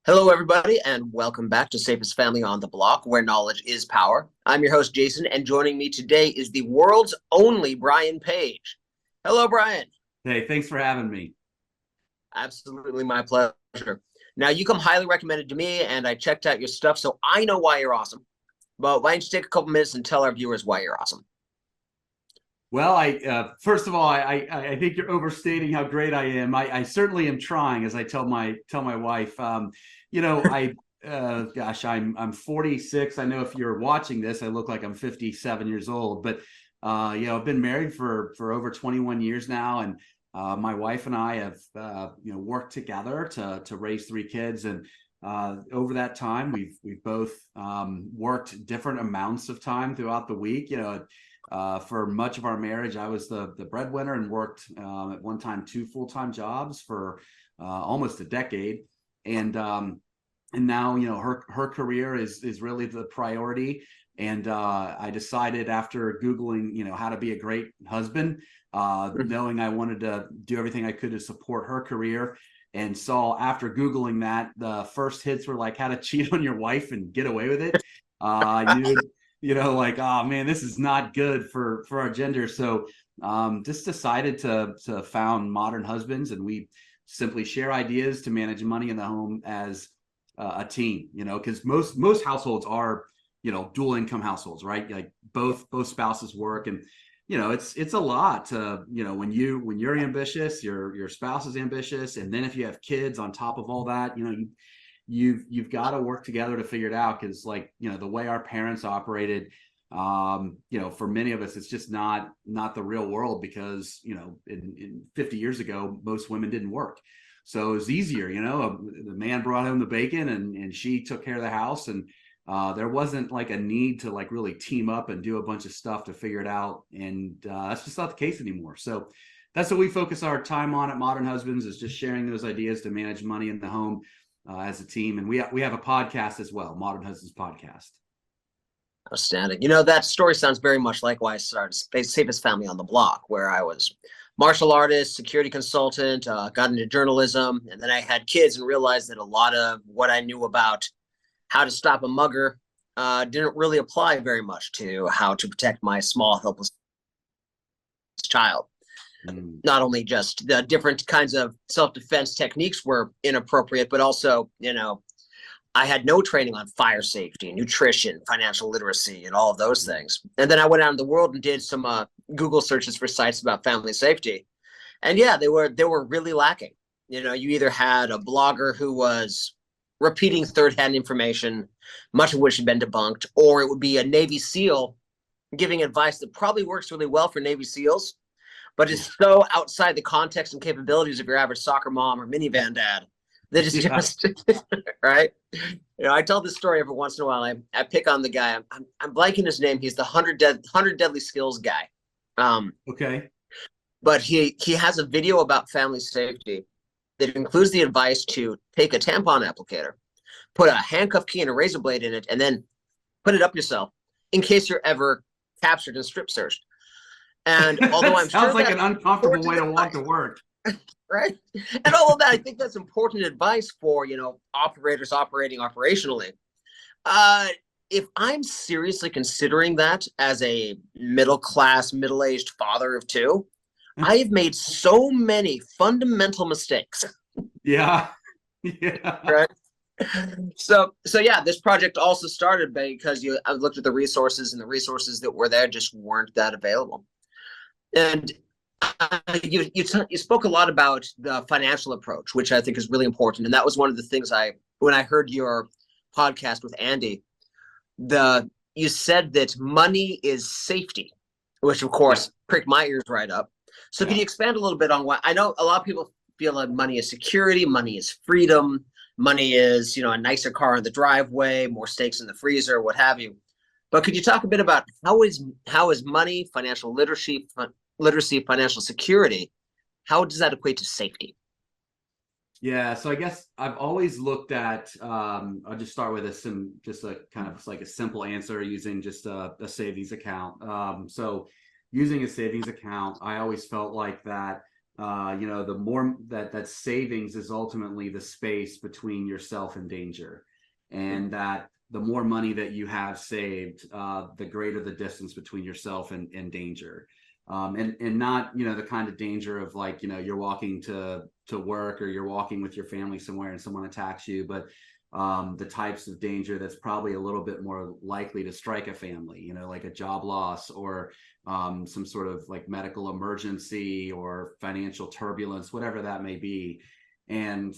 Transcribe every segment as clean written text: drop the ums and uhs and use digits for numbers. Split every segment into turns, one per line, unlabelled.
Hello, everybody, and welcome back to Safest Family on the Block, where knowledge is power. I'm your host, Jason, and joining me today is the world's only Brian Page. Hello, Brian.
Hey, thanks for having me.
Absolutely my pleasure. Now, you come highly recommended to me, and I checked out your stuff, so I know why you're awesome. But why don't you take a couple minutes and tell our viewers why you're awesome?
Well, I first of all, I think you're overstating how great I am. I certainly am trying, as I tell my wife. Gosh, I'm 46. I know if you're watching this, I look like I'm 57 years old. But I've been married for over 21 years now, and my wife and I have worked together to raise three kids. And over that time, we've both worked different amounts of time throughout the week. For much of our marriage, I was the breadwinner and worked at one time 2 full-time jobs for almost a decade, and now her career is really the priority. And I decided after Googling how to be a great husband, knowing I wanted to do everything I could to support her career, and saw after Googling that the first hits were like how to cheat on your wife and get away with it. I knew like, oh man, this is not good for our gender. So just decided to found Modern Husbands, and we simply share ideas to manage money in the home as a team. Because most households are dual income households, right? Like both spouses work, and it's a lot to when you're ambitious, your spouse is ambitious, and then if you have kids on top of all that, you've got to work together to figure it out. Because the way our parents operated, for many of us, it's just not the real world. Because in 50 years ago, most women didn't work, so it was easier. The man brought home the bacon, and she took care of the house, and there wasn't like a need to like really team up and do a bunch of stuff to figure it out. And that's just not the case anymore. So that's what we focus our time on at Modern Husbands, is just sharing those ideas to manage money in the home as a team. And we have a podcast as well, Modern Husbands Podcast.
Outstanding. That story sounds very much like why I started Safest Family on the Block, where I was martial artist, security consultant, got into journalism, and then I had kids and realized that a lot of what I knew about how to stop a mugger didn't really apply very much to how to protect my small, helpless child. Not only just the different kinds of self-defense techniques were inappropriate, but also, I had no training on fire safety, nutrition, financial literacy, and all of those things. And then I went out in the world and did some Google searches for sites about family safety. And yeah, they were really lacking. You either had a blogger who was repeating third-hand information, much of which had been debunked, or it would be a Navy SEAL giving advice that probably works really well for Navy SEALs, but it's so outside the context and capabilities of your average soccer mom or minivan dad that is just right. I tell this story every once in a while. I pick on the guy. I'm blanking his name. He's the 100 deadly skills guy.
Okay.
But he has a video about family safety that includes the advice to take a tampon applicator, put a handcuff key and a razor blade in it, and then put it up yourself in case you're ever captured and strip searched. And although I'm
sounds
sure
like an uncomfortable way to walk to work.
Right. And all of that, I think that's important advice for, operators operating operationally. If I'm seriously considering that as a middle-class, middle-aged father of two, I've made so many fundamental mistakes.
Yeah. Yeah.
Right. So yeah, this project also started because I looked at the resources, and the resources that were there just weren't that available. And you spoke a lot about the financial approach, which I think is really important. And that was one of the things when I heard your podcast with Andy, you said that money is safety, which of course pricked my ears right up. So can you expand a little bit on what I know? A lot of people feel like money is security, money is freedom, money is, a nicer car in the driveway, more steaks in the freezer, what have you. But could you talk a bit about how is money, financial literacy, financial security, how does that equate to safety?
Yeah, so I guess I've always looked at, I'll just start with just a kind of like a simple answer using just a savings account. So using a savings account, I always felt like that the more that savings is ultimately the space between yourself and danger, and that the more money that you have saved, the greater the distance between yourself and danger. And not, the kind of danger of like, you're walking to work, or you're walking with your family somewhere and someone attacks you, but the types of danger that's probably a little bit more likely to strike a family, like a job loss, or some sort of like medical emergency, or financial turbulence, whatever that may be. And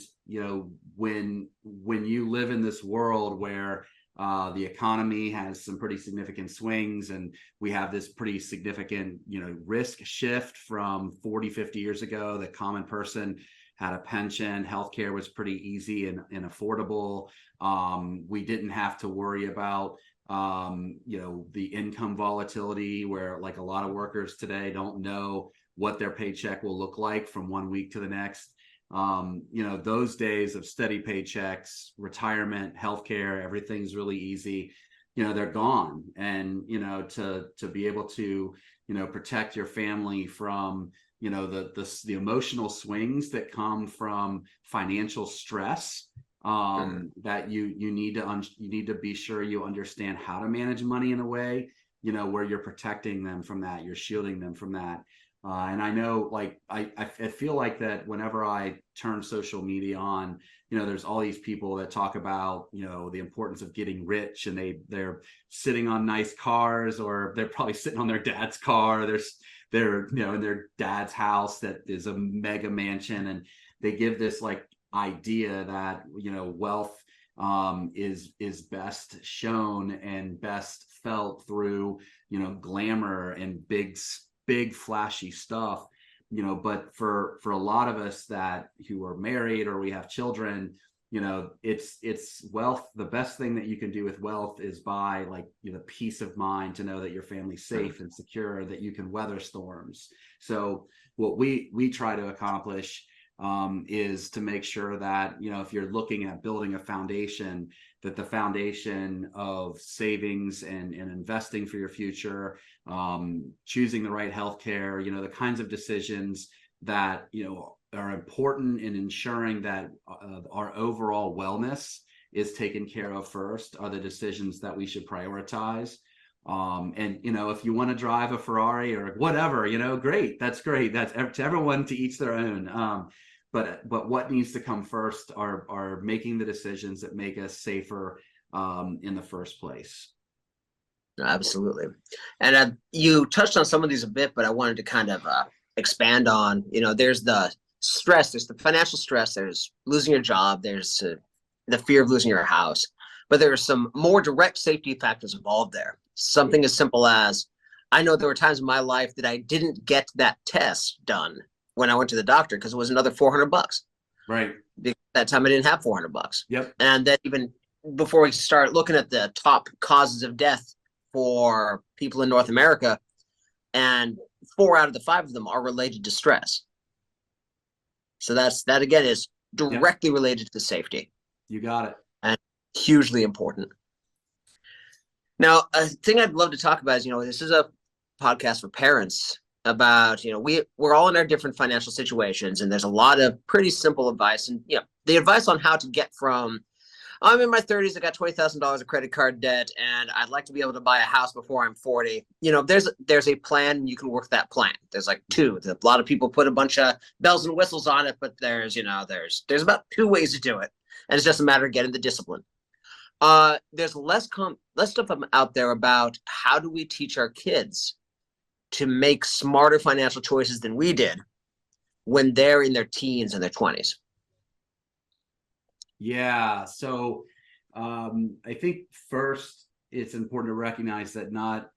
when you live in this world where the economy has some pretty significant swings, and we have this pretty significant, risk shift from 40-50 years ago. The common person had a pension, healthcare was pretty easy and affordable. We didn't have to worry about the income volatility, where like a lot of workers today don't know what their paycheck will look like from one week to the next. Those days of steady paychecks, retirement, healthcare, everything's really easy, they're gone. And to be able to protect your family from the emotional swings that come from financial stress, that you need to be sure you understand how to manage money in a way where you're protecting them from that, you're shielding them from that. And I know, like, I feel like that whenever I turn social media on, there's all these people that talk about, the importance of getting rich, and they're sitting on nice cars, or they're probably sitting on their dad's car. They're in their dad's house that is a mega mansion, and they give this like idea that, wealth is best shown and best felt through, glamour and big flashy stuff, but for a lot of us who are married, or we have children, it's wealth. The best thing that you can do with wealth is buy, like, peace of mind to know that your family's safe and secure, that you can weather storms. So what we try to accomplish is to make sure that, if you're looking at building a foundation, that the foundation of savings and investing for your future, choosing the right healthcare, the kinds of decisions that, are important in ensuring that our overall wellness is taken care of first, are the decisions that we should prioritize. And if you want to drive a Ferrari or whatever, great, that's great. That's to everyone, to each their own. But what needs to come first are making the decisions that make us safer in the first place.
Absolutely. And you touched on some of these a bit, but I wanted to kind of expand on, there's the stress, there's the financial stress, there's losing your job, there's the fear of losing your house, but there are some more direct safety factors involved there. Something as simple as, I know there were times in my life that I didn't get that test done when I went to the doctor, because it was another $400.
Right.
That time I didn't have $400.
Yep.
And then, even before we start looking at the top causes of death for people in North America, and 4 out of the 5 of them are related to stress. So that again is directly related to safety. You got it. And hugely important. Now, a thing I'd love to talk about is, this is a podcast for parents about, we're all in our different financial situations, and there's a lot of pretty simple advice, and the advice on how to get from, I'm in my 30s, I got $20,000 of credit card debt, and I'd like to be able to buy a house before I'm 40. There's a plan, you can work that plan. There's like 2. A lot of people put a bunch of bells and whistles on it, but there's about 2 ways to do it, and it's just a matter of getting the discipline. There's less stuff out there about how do we teach our kids to make smarter financial choices than we did when they're in their teens and their 20s.
Yeah. So I think first it's important to recognize that not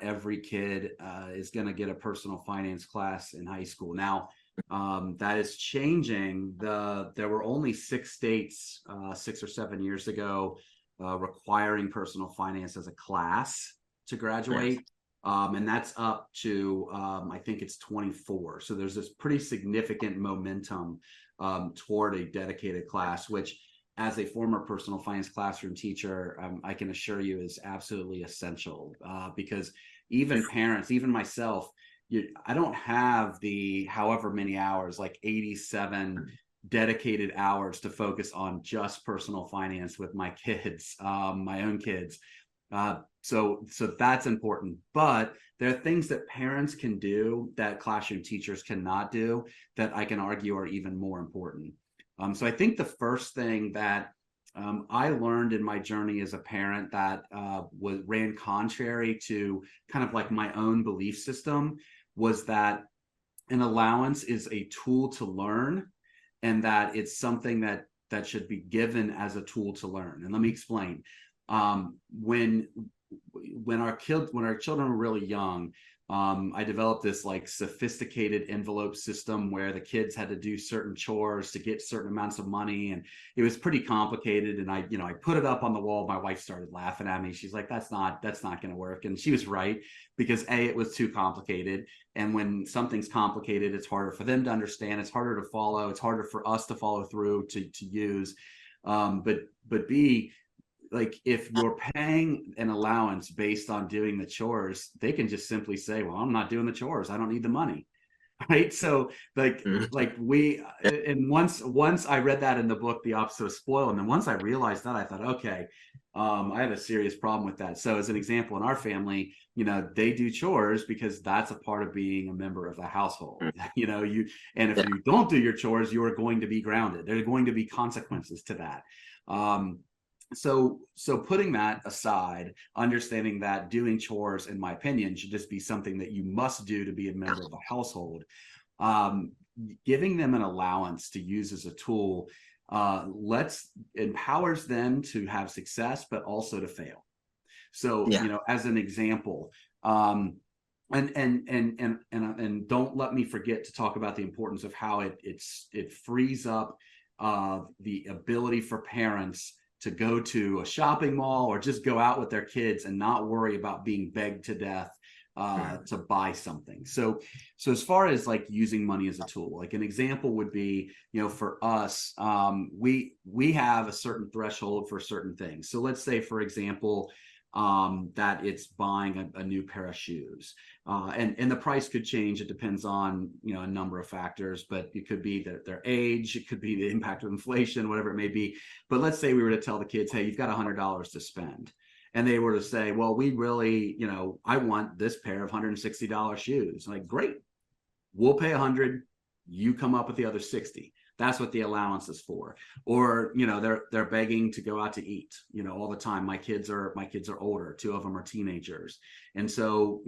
every kid is going to get a personal finance class in high school. Now, that is changing. There were only 6 states 6 or 7 years ago requiring personal finance as a class to graduate. And that's up to, I think it's 24. So there's this pretty significant momentum toward a dedicated class, which, as a former personal finance classroom teacher, I can assure you is absolutely essential, because even parents, even myself, I don't have the however many hours, like 87 dedicated hours to focus on just personal finance with my kids, my own kids. So that's important. But there are things that parents can do that classroom teachers cannot do that I can argue are even more important. So I think the first thing that I learned in my journey as a parent that ran contrary to kind of like my own belief system was that an allowance is a tool to learn, and that it's something that should be given as a tool to learn. And let me explain. When our children were really young, I developed this like sophisticated envelope system where the kids had to do certain chores to get certain amounts of money, and it was pretty complicated. And I put it up on the wall. My wife started laughing at me. She's like, "That's not going to work," and she was right, because it was too complicated. And when something's complicated, it's harder for them to understand. It's harder to follow. It's harder for us to follow through to use. But B, like if you're paying an allowance based on doing the chores, they can just simply say, well, I'm not doing the chores, I don't need the money. Right. So and once I read that in the book The Opposite of Spoil, and then once I realized that, I thought, okay, I have a serious problem with that. So as an example, in our family, they do chores because that's a part of being a member of the household. And if you don't do your chores, you are going to be grounded. There are going to be consequences to that. So putting that aside, understanding that doing chores, in my opinion, should just be something that you must do to be a member of a household. Giving them an allowance to use as a tool empowers them to have success, but also to fail. So, as an example, and don't let me forget to talk about the importance of how it frees up the ability for parents to go to a shopping mall or just go out with their kids and not worry about being begged to death to buy something. So as far as like using money as a tool, like an example would be, for us, we have a certain threshold for certain things. So let's say, for example, that it's buying a new pair of shoes, and the price could change. It depends on a number of factors, but it could be their age, it could be the impact of inflation, whatever it may be. But let's say we were to tell the kids, hey, you've got $100 to spend, and they were to say, well, we really, I want this pair of $160 shoes. I'm like, great, we'll pay 100, you come up with the other 60. That's what the allowance is for. Or, they're begging to go out to eat, all the time. My kids are older. 2 of them are teenagers. And so,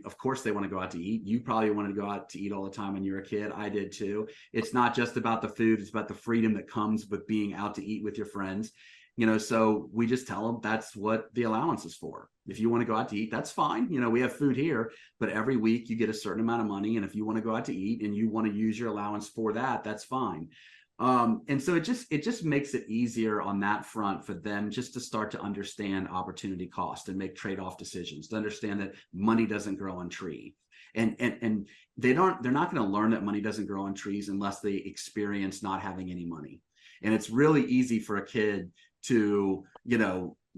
of course they want to go out to eat. You probably wanted to go out to eat all the time when you were a kid. I did too. It's not just about the food. It's about the freedom that comes with being out to eat with your friends. So we just tell them that's what the allowance is for. If you want to go out to eat, that's fine. We have food here, but every week you get a certain amount of money. And if you want to go out to eat and you want to use your allowance for that, that's fine. And so it just makes it easier on that front for them just to start to understand opportunity cost and make trade-off decisions, to understand that money doesn't grow on tree. And they're not going to learn that money doesn't grow on trees unless they experience not having any money. And it's really easy for a kid to,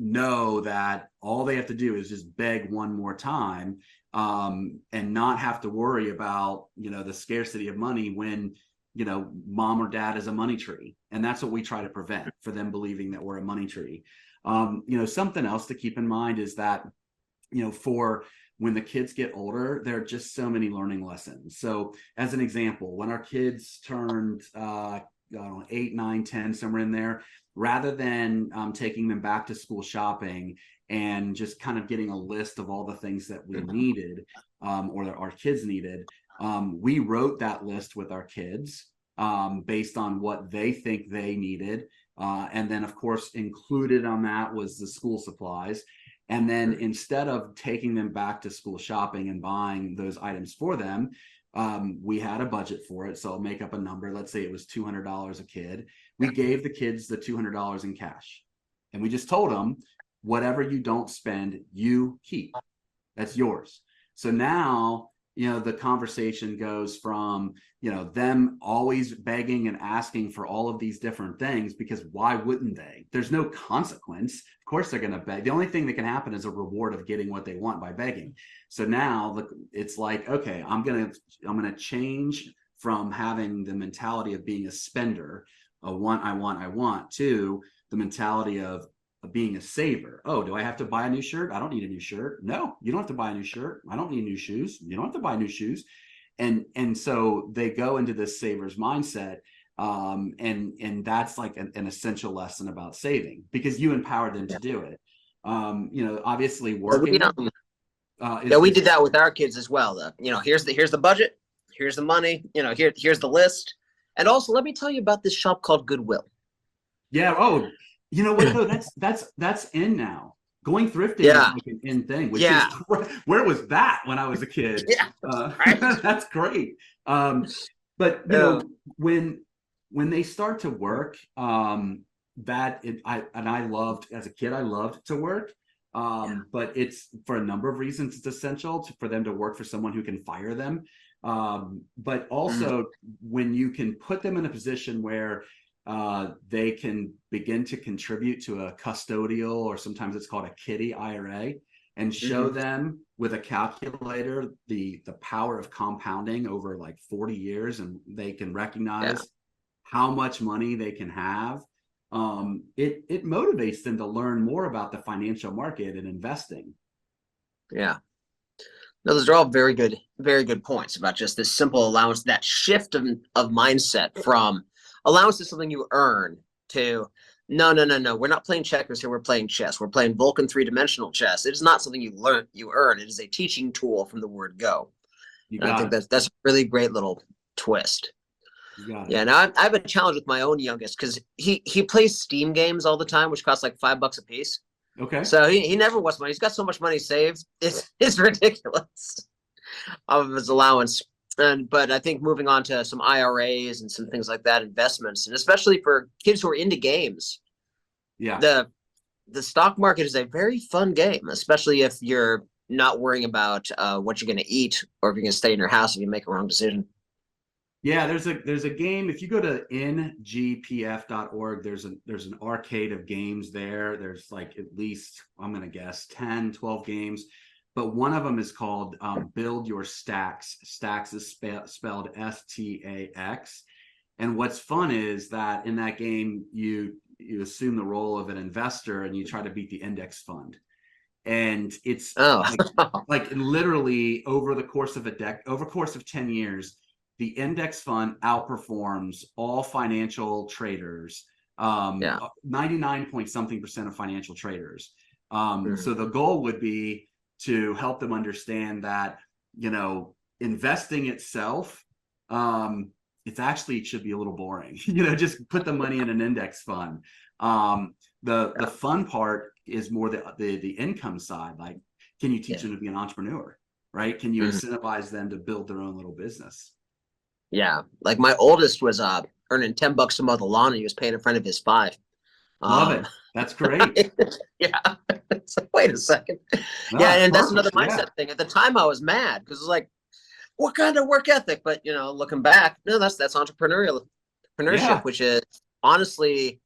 know that all they have to do is just beg one more time, and not have to worry about, the scarcity of money when, mom or dad is a money tree. And that's what we try to prevent, for them believing that we're a money tree. Something else to keep in mind is that, for when the kids get older, there are just so many learning lessons. So as an example, when our kids turned, 8, 9, 10, somewhere in there, rather than taking them back to school shopping and just kind of getting a list of all the things that we needed, or that our kids needed, we wrote that list with our kids based on what they think they needed. And then, of course, included on that was the school supplies. And then instead of taking them back to school shopping and buying those items for them, we had a budget for it. So I'll make up a number. Let's say it was $200 a kid. We gave the kids the $200 in cash. And we just told them, whatever you don't spend, you keep. That's yours. So now, the conversation goes from, them always begging and asking for all of these different things, because why wouldn't they? There's no consequence. Of course they're going to beg. The only thing that can happen is a reward of getting what they want by begging. So now it's like, okay, I'm going to change from having the mentality of being a spender, a I want, to the mentality of being a saver. Oh, do I have to buy a new shirt? I don't need a new shirt. No, you don't have to buy a new shirt. I don't need new shoes. You don't have to buy new shoes. And so they go into this saver's mindset. And that's like an essential lesson about saving, because you empower them to do it. Obviously working
we did that with our kids as well. Here's the budget, here's the money, here's the list. And also, let me tell you about this shop called Goodwill.
Yeah. Oh, you know what though? That's in now. Going thrifting is like an in thing, which is, where was that when I was a kid? That's great. But when they start to work, I loved, as a kid, I loved to work. But it's, for a number of reasons, it's essential for them to work for someone who can fire them. But also when you can put them in a position where they can begin to contribute to a custodial, or sometimes it's called a kiddie IRA, and show them with a calculator the power of compounding over like 40 years, and they can recognize how much money they can have. It motivates them to learn more about the financial market and investing.
Yeah. No, those are all very good points about just this simple allowance, that shift of mindset from allowance is something you earn to no. We're not playing checkers here. We're playing chess. We're playing Vulcan 3-dimensional chess. It is not something you earn. It is a teaching tool from the word go. I think that's a really great little twist. Yeah. Now I have a challenge with my own youngest, because he plays Steam games all the time, which costs like $5 a piece.
Okay.
So he never wants money. He's got so much money saved. It's ridiculous of his allowance. But I think moving on to some IRAs and some things like that, investments, and especially for kids who are into games, the stock market is a very fun game, especially if you're not worrying about what you're going to eat, or if you're going to stay in your house if you make a wrong decision.
Yeah, there's a game. If you go to ngpf.org, there's an arcade of games there. There's like, at least, I'm going to guess, 10, 12 games. But one of them is called Build Your Stacks. Stacks is spelled STAX. And what's fun is that in that game, you assume the role of an investor, and you try to beat the index fund. And it's like literally over the course of 10 years, the index fund outperforms all financial traders, 99 point something % of financial traders. So the goal would be to help them understand that, investing itself, it should be a little boring. Just put the money in an index fund. The fun part is more the income side. Like, can you teach them to be an entrepreneur, right? Can you incentivize them to build their own little business?
Yeah, like my oldest was earning $10 to mow the lawn, and he was paying a friend of his 5.
Love it. That's great.
Yeah. It's like, wait a second.
No,
and that's
perfect.
another mindset thing. At the time, I was mad because it was like, what kind of work ethic? But looking back, no, that's entrepreneurship, which is honestly,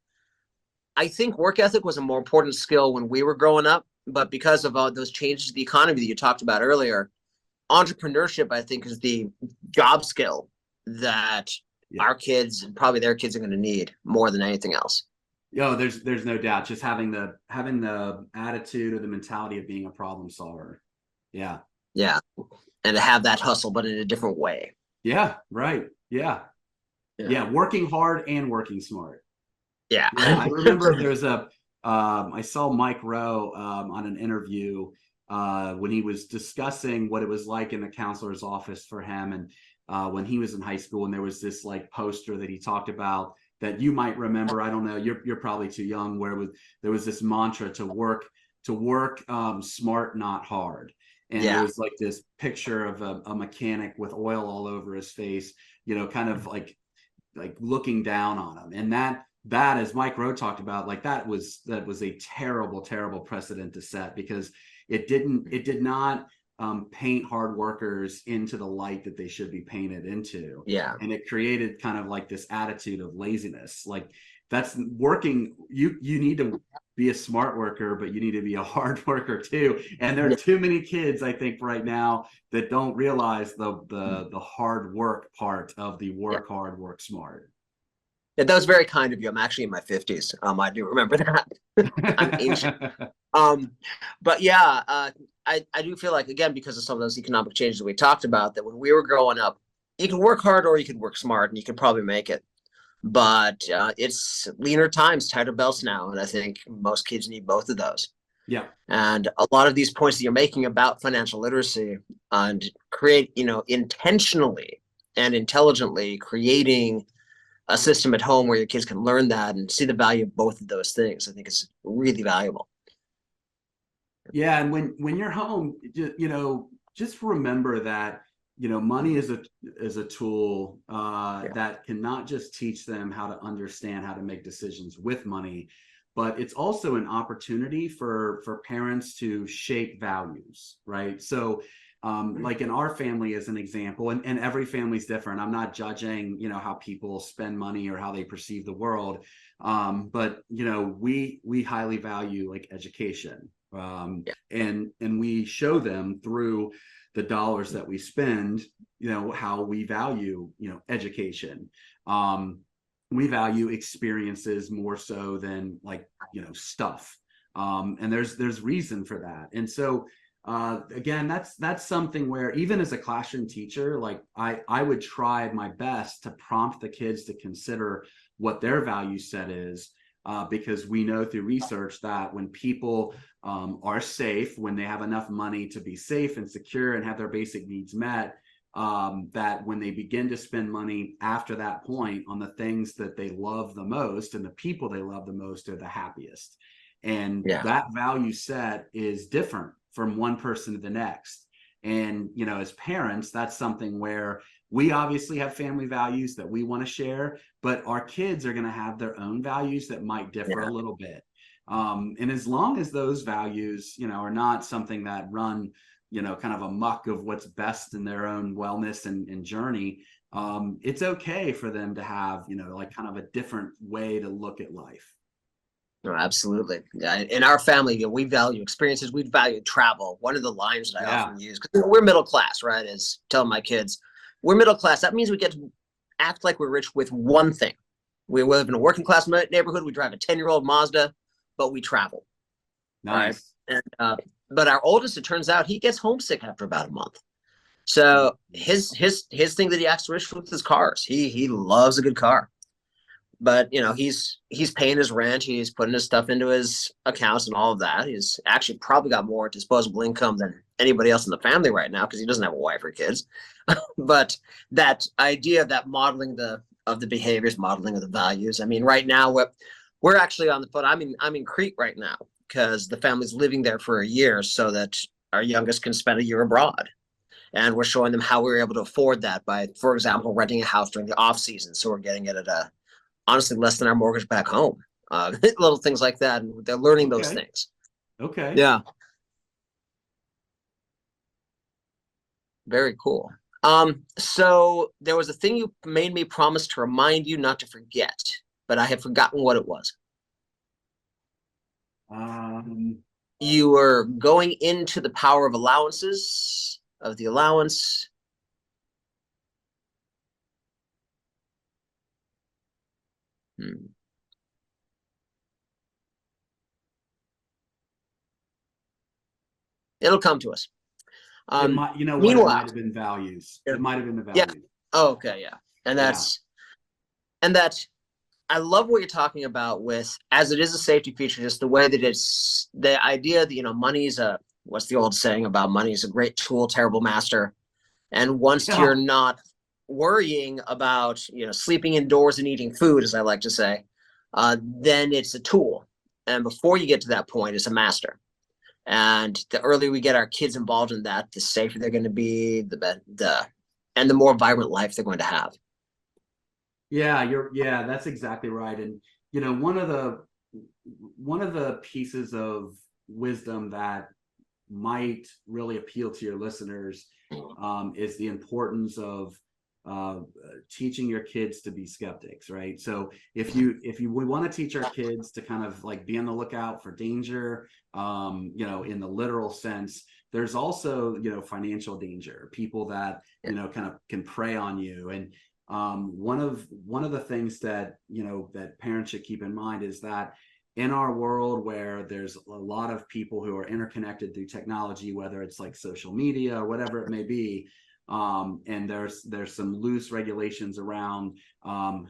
I think work ethic was a more important skill when we were growing up. But because of those changes to the economy that you talked about earlier, entrepreneurship, I think, is the job skill that our kids and probably their kids are going to need more than anything else.
There's no doubt. Just having the attitude or the mentality of being a problem solver. Yeah.
And to have that hustle, but in a different way.
Yeah. Right. Yeah. Working hard and working smart.
Yeah.
I remember there's I saw Mike Rowe on an interview when he was discussing what it was like in the counselor's office for him, and when he was in high school, and there was this like poster that he talked about that you might remember. I don't know, you're probably too young, where there was this mantra to work smart, not hard. And there was like this picture of a mechanic with oil all over his face, kind of like looking down on him. And that, as Mike Rowe talked about, like that was a terrible precedent to set, because it did not paint hard workers into the light that they should be painted into.
Yeah.
And it created kind of like this attitude of laziness. Like that's working. You need to be a smart worker, but you need to be a hard worker too. And there are
Yeah.
too many kids, I think, right now that don't realize the hard work part of the
Yeah.
work hard, work smart.
Yeah, that was very kind of you. I'm actually in my 50s. I do remember that. I'm ancient. Um, but yeah, I do feel like, again, because of some of those economic changes that we talked about, that when we were growing up, you could work hard or you could work smart and you could probably make it. But it's leaner times, tighter belts now. And I think most kids need both of those.
Yeah.
And a lot of these points that you're making about financial literacy and create, intentionally and intelligently creating a system at home where your kids can learn that and see the value of both of those things, I think it's really valuable.
Yeah, and when you're home, just remember that money is a tool
Yeah.
that can not just teach them how to understand how to make decisions with money, but it's also an opportunity for parents to shape values, right? So, like in our family, as an example, and every family's different. I'm not judging, how people spend money or how they perceive the world, but we highly value like education,
Yeah.
and we show them through the dollars that we spend, how we value, education. We value experiences more so than like, stuff. And there's reason for that. And so again, that's something where even as a classroom teacher, like I would try my best to prompt the kids to consider what their value set is, because we know through research that when people are safe, when they have enough money to be safe and secure and have their basic needs met, that when they begin to spend money after that point on the things that they love the most and the people they love the most are the happiest. And
Yeah.
that value set is different from one person to the next. And, as parents, that's something where we obviously have family values that we want to share, but our kids are going to have their own values that might differ
Yeah.
a little bit. And as long as those values, are not something that run, kind of a muck of what's best in their own wellness and journey, it's okay for them to have, like kind of a different way to look at life.
No, absolutely. Yeah. In our family, we value experiences. We value travel. One of the lines that I
Yeah.
often use, because we're middle class, right, is telling my kids, we're middle class. That means we get to act like we're rich with one thing. We live in a working class neighborhood. We drive a 10-year-old Mazda, but we travel, right?
Nice.
And but our oldest, it turns out, he gets homesick after about a month. So his thing that he acts rich with is cars. He loves a good car. But he's paying his rent, he's putting his stuff into his accounts and all of that. He's actually probably got more disposable income than anybody else in the family right now because he doesn't have a wife or kids. But that idea of that modeling of the behaviors, modeling of the values. I mean, right now we're actually on the foot. I'm in Crete right now because the family's living there for a year so that our youngest can spend a year abroad. And we're showing them how we were able to afford that by, for example, renting a house during the off season. So we're getting it at a honestly less than our mortgage back home. Little things like that. And they're learning those
Okay.
things.
Okay.
Yeah. Very cool. So there was a thing you made me promise to remind you not to forget, but I have forgotten what it was.
Um,
You were going into the power of allowances, of the allowance. Hmm. It'll come to us.
it might, it might
Meanwhile,
have been values.
yeah,
It might have been the
yeah.
values.
Oh, okay, yeah. And
Yeah.
that's I love what you're talking about with, as it is a safety feature, just the way that it's the idea that, money is what's the old saying about money is a great tool, terrible master. And once
Yeah.
you're not worrying about, sleeping indoors and eating food, as I like to say, then it's a tool. And before you get to that point, it's a master. And the earlier we get our kids involved in that, the safer they're going to be, and the more vibrant life they're going to have.
Yeah, that's exactly right. And one of the pieces of wisdom that might really appeal to your listeners is the importance of teaching your kids to be skeptics, right? So we want to teach our kids to kind of like be on the lookout for danger, in the literal sense, there's also, financial danger, people that, kind of can prey on you. And one of the things that, that parents should keep in mind is that in our world where there's a lot of people who are interconnected through technology, whether it's like social media or whatever it may be, and there's some loose regulations around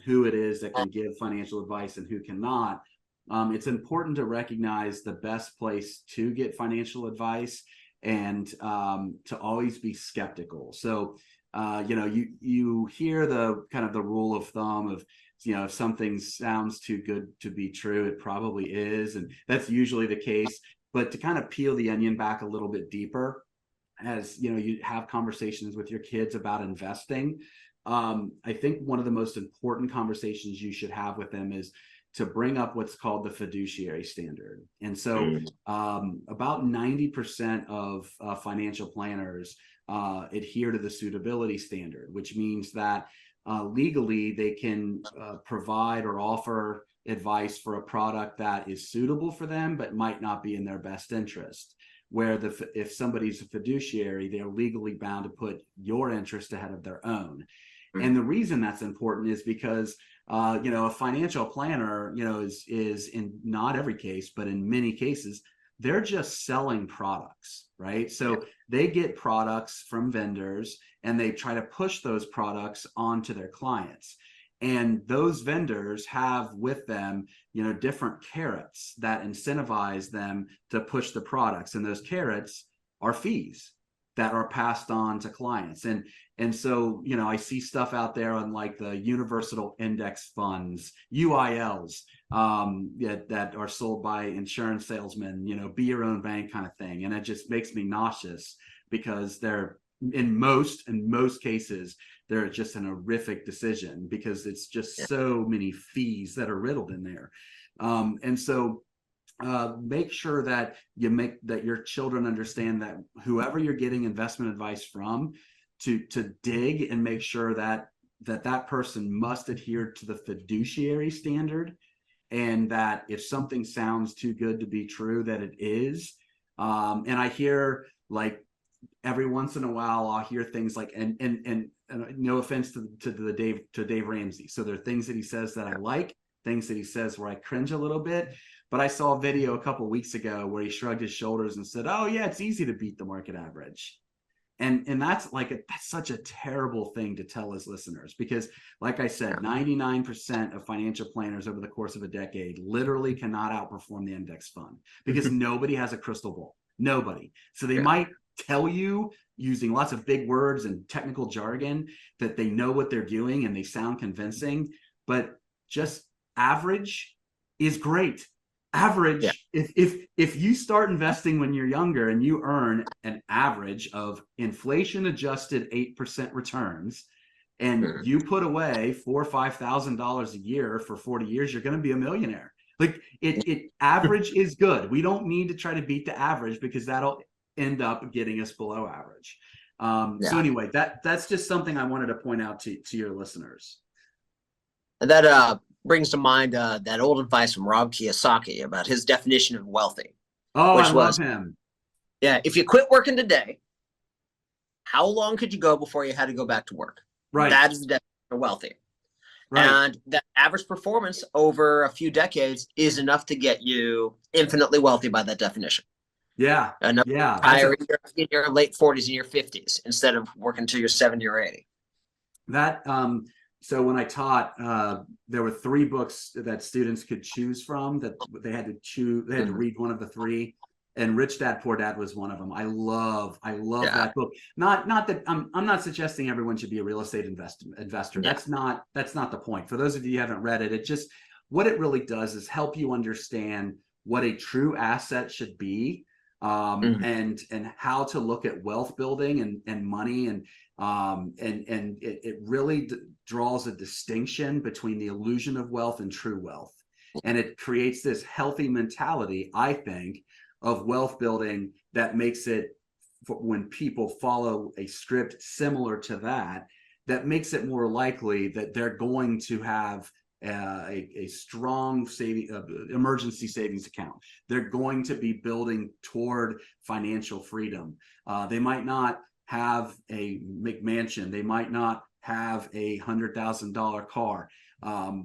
who it is that can give financial advice and who cannot. It's important to recognize the best place to get financial advice and to always be skeptical. So, you hear the kind of the rule of thumb of, if something sounds too good to be true, it probably is. And that's usually the case. But to kind of peel the onion back a little bit deeper, as you have conversations with your kids about investing, I think one of the most important conversations you should have with them is to bring up what's called the fiduciary standard. And so about 90% of financial planners adhere to the suitability standard, which means that legally they can provide or offer advice for a product that is suitable for them, but might not be in their best interest. Where if somebody's a fiduciary, they're legally bound to put your interest ahead of their own. And the reason that's important is because a financial planner, is in not every case, but in many cases, they're just selling products, right? So they get products from vendors and they try to push those products onto their clients. And those vendors have with them, different carrots that incentivize them to push the products. And those carrots are fees that are passed on to clients. And so, I see stuff out there on like the universal index funds, UILs, that are sold by insurance salesmen, be your own bank kind of thing. And it just makes me nauseous because they're in most cases, they're just an horrific decision because it's just so many fees that are riddled in there. And so make sure that your children understand that whoever you're getting investment advice from, to dig and make sure that person must adhere to the fiduciary standard, and that if something sounds too good to be true, that it is. And I hear, like, every once in a while I'll hear things like, and no offense to Dave Ramsey. So there are things that he says that I like, things that he says where I cringe a little bit. But I saw a video a couple of weeks ago where he shrugged his shoulders and said, "Oh yeah, it's easy to beat the market average." And that's that's such a terrible thing to tell his listeners, because like I said, 99% of financial planners over the course of a decade literally cannot outperform the index fund because nobody has a crystal ball. Nobody. So they might tell you using lots of big words and technical jargon that they know what they're doing and they sound convincing, but just average is great. Average, if you start investing when you're younger and you earn an average of inflation adjusted 8% returns, and you put away $4,000 or $5,000 a year for 40 years, you're going to be a millionaire. Like it average is good. We don't need to try to beat the average because that'll end up getting us below average. So anyway, that's just something I wanted to point out to your listeners.
And that brings to mind that old advice from Rob Kiyosaki about his definition of wealthy.
Oh, I love him.
Yeah, if you quit working today, how long could you go before you had to go back to work?
Right.
That is the definition of wealthy. Right. And that average performance over a few decades is enough to get you infinitely wealthy by that definition.
Yeah.
Enough to retire in your late 40s and your 50s instead of working until you're 70 or 80.
So when I taught, there were 3 books that students could choose from that they had to choose. They had to read one of the 3, and Rich Dad Poor Dad was one of them. I love that book. Not that I'm not suggesting everyone should be a real estate investor. Yeah. That's not the point. For those of you who haven't read it, what it really does is help you understand what a true asset should be, and how to look at wealth building and money, and it really draws a distinction between the illusion of wealth and true wealth. And it creates this healthy mentality, I think, of wealth building that makes it, when people follow a script similar to that, that makes it more likely that they're going to have a strong emergency savings account. They're going to be building toward financial freedom. They might not have a McMansion. They might not have a $100,000 car,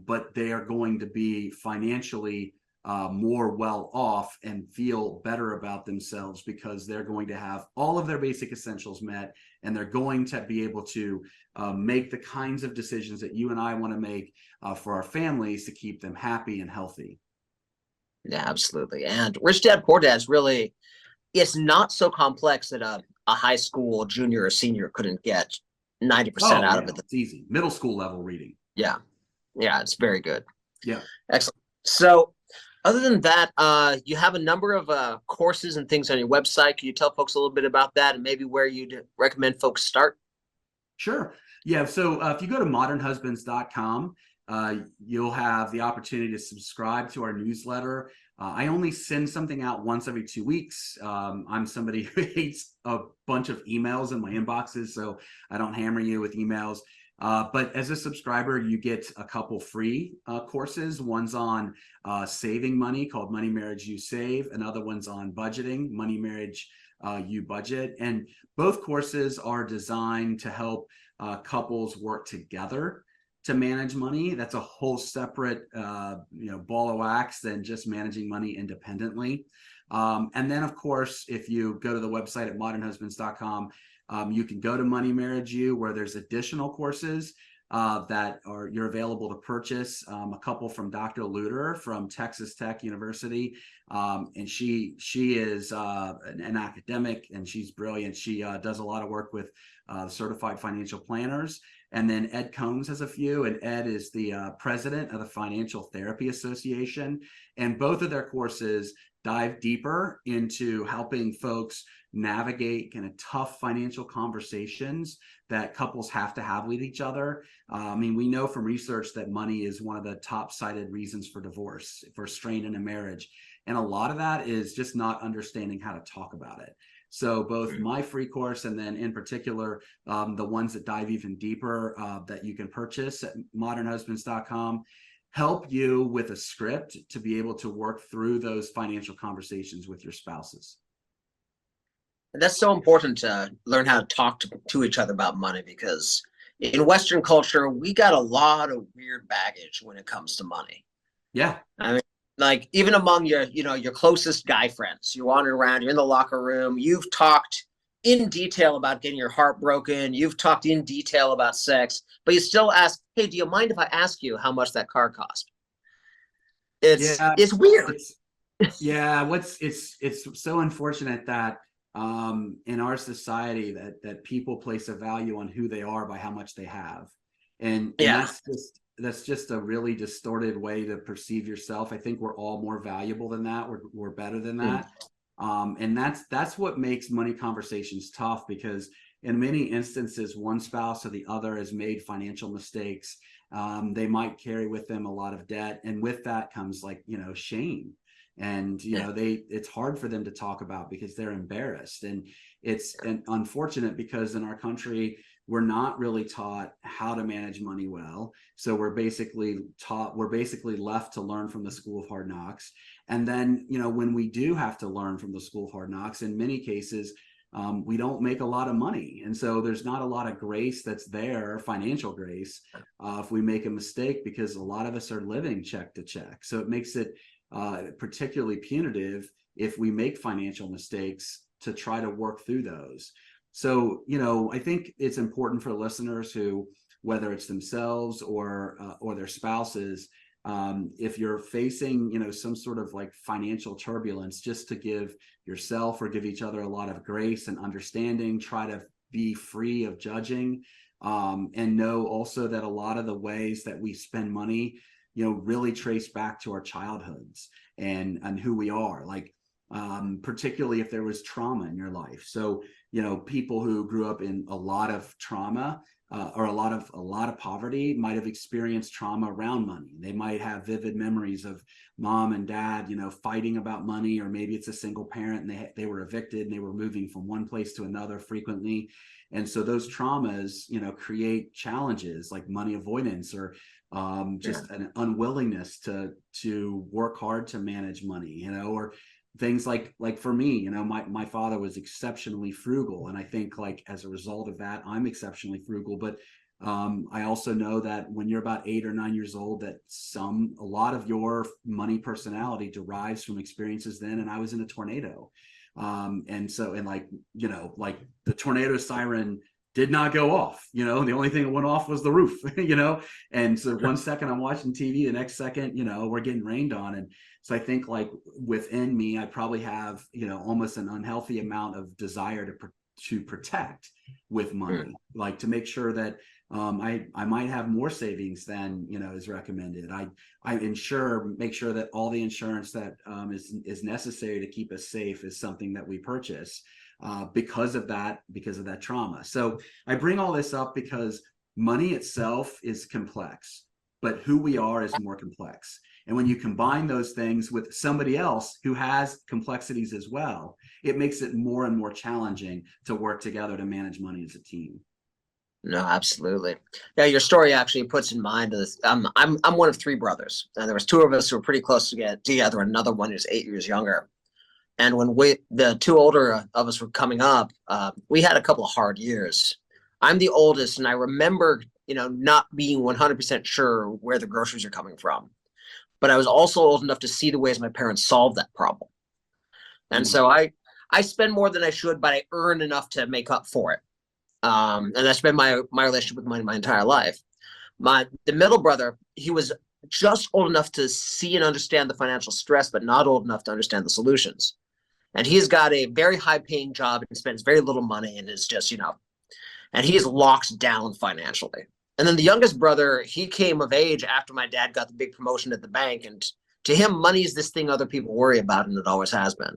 but they are going to be financially more well off and feel better about themselves because they're going to have all of their basic essentials met, and they're going to be able to make the kinds of decisions that you and I want to make for our families to keep them happy and healthy.
Yeah, absolutely. And Rich Dad Poor Dad is really, it's not so complex that a high school junior or senior couldn't get 90%
Oh
out of
yeah,
it.
it's easy. Middle school level reading.
Yeah. Yeah, it's very good.
Yeah.
Excellent. So other than that, you have a number of courses and things on your website. Can you tell folks a little bit about that and maybe where you'd recommend folks start?
Sure. Yeah. So if you go to modernhusbands.com, you'll have the opportunity to subscribe to our newsletter. I only send something out once every 2 weeks. I'm somebody who hates a bunch of emails in my inboxes, so I don't hammer you with emails. But as a subscriber, you get a couple free courses. One's on saving money called Money Marriage You Save. Another one's on budgeting, Money Marriage You Budget. And both courses are designed to help couples work together to manage money. That's a whole separate ball of wax than just managing money independently. And then, of course, if you go to the website at modernhusbands.com, you can go to Money Marriage You, where there's additional courses that you're available to purchase. A couple from Dr. Luter from Texas Tech University, and she is an academic, and she's brilliant. She does a lot of work with certified financial planners. And then Ed Combs has a few, and Ed is the president of the Financial Therapy Association. And both of their courses dive deeper into helping folks navigate kind of tough financial conversations that couples have to have with each other. I mean, we know from research that money is one of the top cited reasons for divorce, for strain in a marriage. And a lot of that is just not understanding how to talk about it. So both my free course and then in particular, the ones that dive even deeper that you can purchase at modernhusbands.com help you with a script to be able to work through those financial conversations with your spouses.
And that's so important to learn how to talk to each other about money, because in Western culture, we got a lot of weird baggage when it comes to money.
Yeah.
I mean, like even among your closest guy friends, you're wandering around, you're in the locker room, you've talked in detail about getting your heart broken, you've talked in detail about sex, but you still ask, hey, do you mind if I ask you how much that car cost?
Yeah.
It's weird.
It's so unfortunate that in our society that people place a value on who they are by how much they have. And
Yeah.
that's just a really distorted way to perceive yourself. I think we're all more valuable than that. We're better than that. And that's what makes money conversations tough, because in many instances, one spouse or the other has made financial mistakes. They might carry with them a lot of debt, and with that comes shame. And it's hard for them to talk about because they're embarrassed. And it's unfortunate because in our country we're not really taught how to manage money well. So we're basically left to learn from the school of hard knocks. And then when we do have to learn from the school of hard knocks, in many cases we don't make a lot of money, and so there's not a lot of grace that's there, financial grace, if we make a mistake, because a lot of us are living check to check. So it makes it particularly punitive if we make financial mistakes to try to work through those. So, I think it's important for listeners who, whether it's themselves or their spouses, if you're facing, some sort of like financial turbulence, just to give yourself or give each other a lot of grace and understanding, try to be free of judging, and know also that a lot of the ways that we spend money really trace back to our childhoods and who we are, like particularly if there was trauma in your life. So people who grew up in a lot of trauma, or a lot of poverty might have experienced trauma around money. They might have vivid memories of mom and dad, fighting about money, or maybe it's a single parent and they were evicted and they were moving from one place to another frequently. And so those traumas, create challenges like money avoidance, or just an unwillingness to work hard to manage money, or things like for me, my father was exceptionally frugal, and I think like as a result of that, I'm exceptionally frugal. But I also know that when you're about 8 or 9 years old, that a lot of your money personality derives from experiences then. And I was in a tornado, and like the tornado siren did not go off. The only thing that went off was the roof. And so one second I'm watching TV, the next second, we're getting rained on. And so I think like within me, I probably have, almost an unhealthy amount of desire to protect with money, like to make sure that I might have more savings than is recommended. I make sure that all the insurance that is necessary to keep us safe is something that we purchase because of that trauma. So I bring all this up because money itself is complex, but who we are is more complex. And when you combine those things with somebody else who has complexities as well, it makes it more and more challenging to work together to manage money as a team.
No, absolutely. Yeah, your story actually puts in mind this. I'm one of three brothers, and there was two of us who were pretty close to get together. Another one who's 8 years younger. And when the two older of us were coming up, we had a couple of hard years. I'm the oldest, and I remember, not being 100% sure where the groceries are coming from. But I was also old enough to see the ways my parents solved that problem. And
Mm.
so I spend more than I should, but I earn enough to make up for it. And that's been my relationship with money my entire life. The middle brother, he was just old enough to see and understand the financial stress, but not old enough to understand the solutions. And he's got a very high paying job and spends very little money and is just, and he's locked down financially. And then the youngest brother, he came of age after my dad got the big promotion at the bank. And to him, money is this thing other people worry about, and it always has been.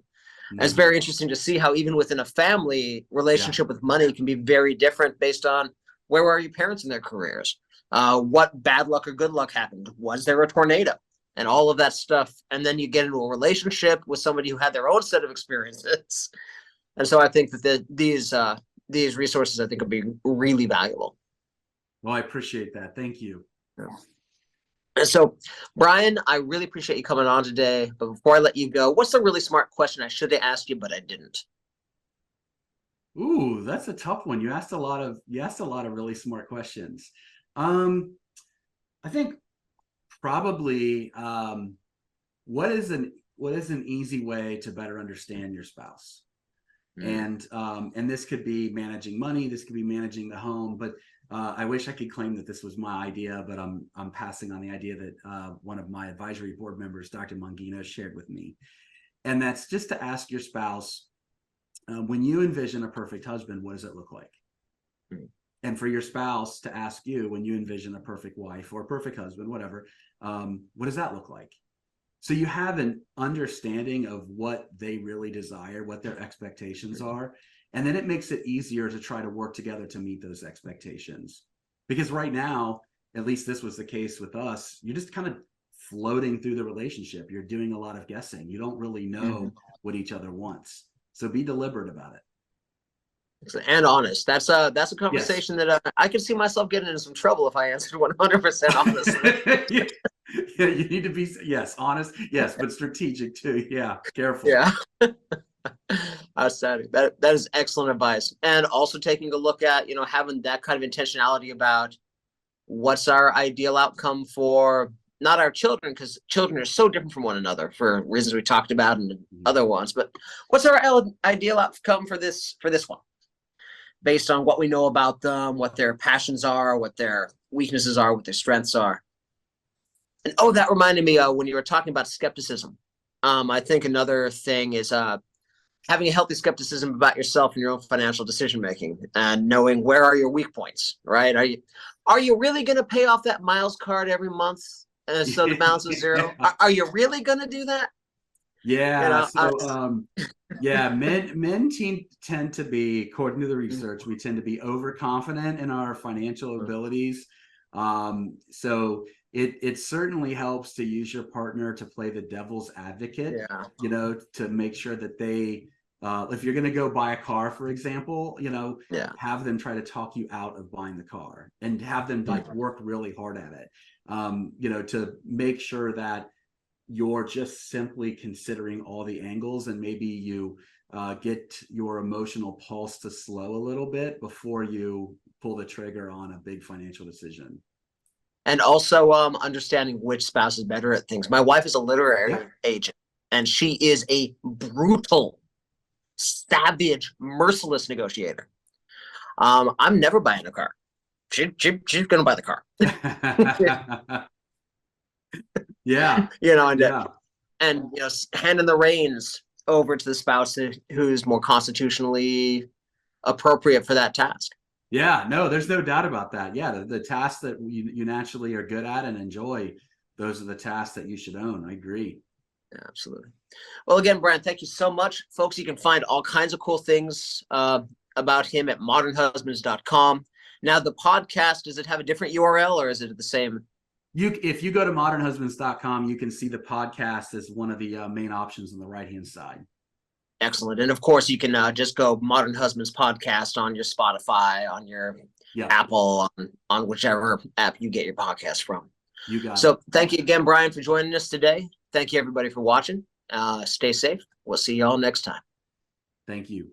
And it's
Mm.
very interesting to see how even within a family,
Yeah.
relationship with money can be very different based on where were your parents in their careers, what bad luck or good luck happened, was there a tornado, and all of that stuff. And then you get into a relationship with somebody who had their own set of experiences. And so I think that these resources, I think, will be really valuable.
Well, I appreciate that. Thank you.
Yeah. And so, Brian, I really appreciate you coming on today. But before I let you go, what's a really smart question I should have asked you, but I didn't?
Ooh, that's a tough one. You asked a lot of really smart questions. Um, I think probably what is an easy way to better understand your spouse?
Mm.
And this could be managing money, this could be managing the home. But I wish I could claim that this was my idea, but I'm passing on the idea that one of my advisory board members, Dr. Mangino, shared with me. And that's just to ask your spouse, when you envision a perfect husband, what does it look like?
Mm.
And for your spouse to ask you, when you envision a perfect wife or a perfect husband, whatever, what does that look like? So you have an understanding of what they really desire, what their expectations are. And then it makes it easier to try to work together to meet those expectations. Because right now, at least this was the case with us, you're just kind of floating through the relationship. You're doing a lot of guessing. You don't really know what each other wants. So be deliberate about it.
And honest. That's a
Yes.
conversation that I could see myself getting into some trouble if I answered 100% honestly.
Yeah, you need to be, yes, honest, yes, but strategic too. Yeah, careful.
Yeah. Outstanding. That is excellent advice. And also taking a look at, having that kind of intentionality about what's our ideal outcome for not our children, because children are so different from one another for reasons we talked about and other ones, but what's our ideal outcome for this one, based on what we know about them, what their passions are, what their weaknesses are, what their strengths are. And oh, that reminded me, when you were talking about skepticism. I think another thing is having a healthy skepticism about yourself and your own financial decision making, and knowing where are your weak points. Right? Are you really going to pay off that miles card every month, so the balance is zero? Are you really going to do that? You
Yeah.
know,
So, yeah, tend to be, according to the research, we tend to be overconfident in our financial abilities. So it certainly helps to use your partner to play the devil's advocate,
yeah,
to make sure that they, if you're going to go buy a car, for example,
yeah,
have them try to talk you out of buying the car and have them like work really hard at it, to make sure that you're just simply considering all the angles, and maybe you get your emotional pulse to slow a little bit before you pull the trigger on a big financial decision.
and also understanding which spouse is better at things. My wife is a
Yeah.
literary agent, and she is a brutal, savage, merciless negotiator. I'm never buying a car. She's gonna buy the car.
Yeah.
You know, and
Yeah.
and you know, handing the reins over to the spouse who's more constitutionally appropriate for that task.
Yeah, no, there's no doubt about that. Yeah, the tasks that you naturally are good at and enjoy, those are the tasks that you should own. I agree.
Yeah, absolutely. Well, again, Brian, thank you so much. Folks, you can find all kinds of cool things about him at modernhusbands.com. Now, the podcast, does it have a different URL or is it the same?
If you go to modernhusbands.com, you can see the podcast as one of the main options on the right-hand side.
Excellent. And of course, you can just go Modern Husbands Podcast on your Spotify, on your
Yeah,
Apple, on whichever app you get your podcast from.
you got it.
So thank you again, Brian, for joining us today. Thank you, everybody, for watching. Stay safe. We'll see you all next time.
Thank you.